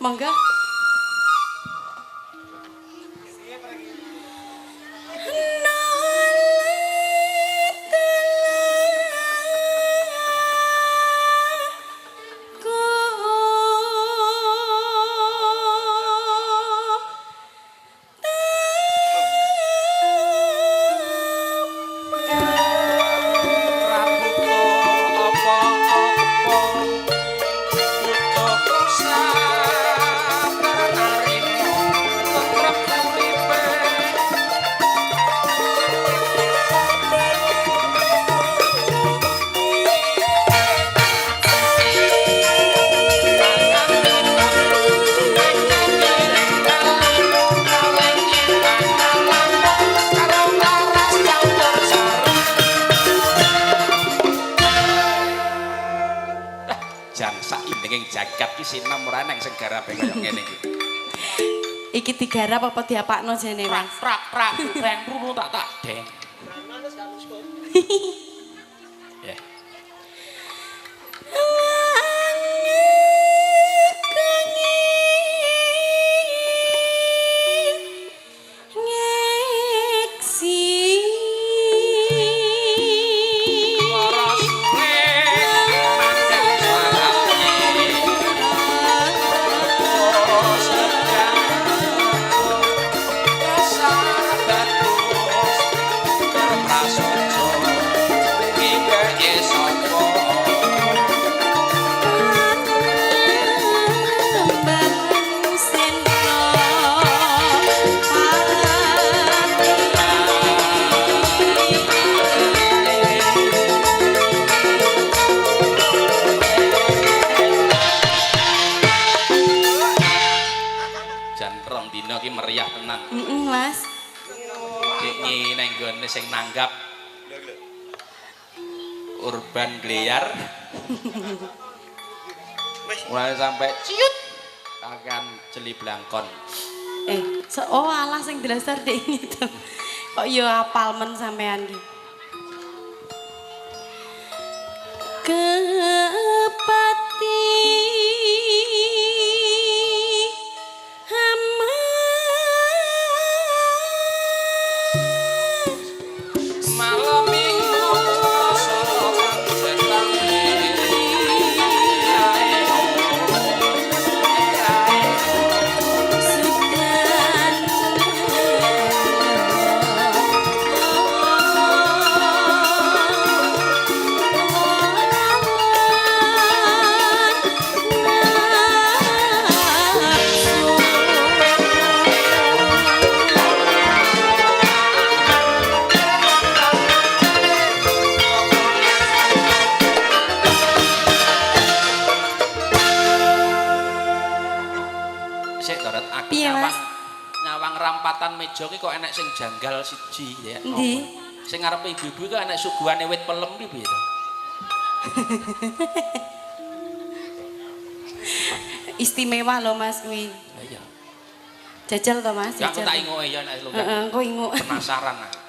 Mangga. Jagat ki sinam ora nang sing garape kaya ngene iki. Iki digarap apa diapakno jene, Mas? Prak prak prak runu tak deng. Ya. Meriah tenan. Mas. Diknyi nang gone sing nanggap Urban Gleyar. Mulai sampai ciut akan Celi Blangkon. Oh alah sing dasar dek ini tuh. Kok yo apal men sampean iki. Kepati nyawang rampatan meja ki kok enek sing janggal siji ya. Endi? Sing ngarepe ibu-ibu kok enek suguhane wit pelem ki piye to? Istimewa loh Mas kuwi. Lah iya. Jajal to Mas, Aku jajal. tak ingoke ya nek lu. Heeh, engko inguk. Penasaran aku.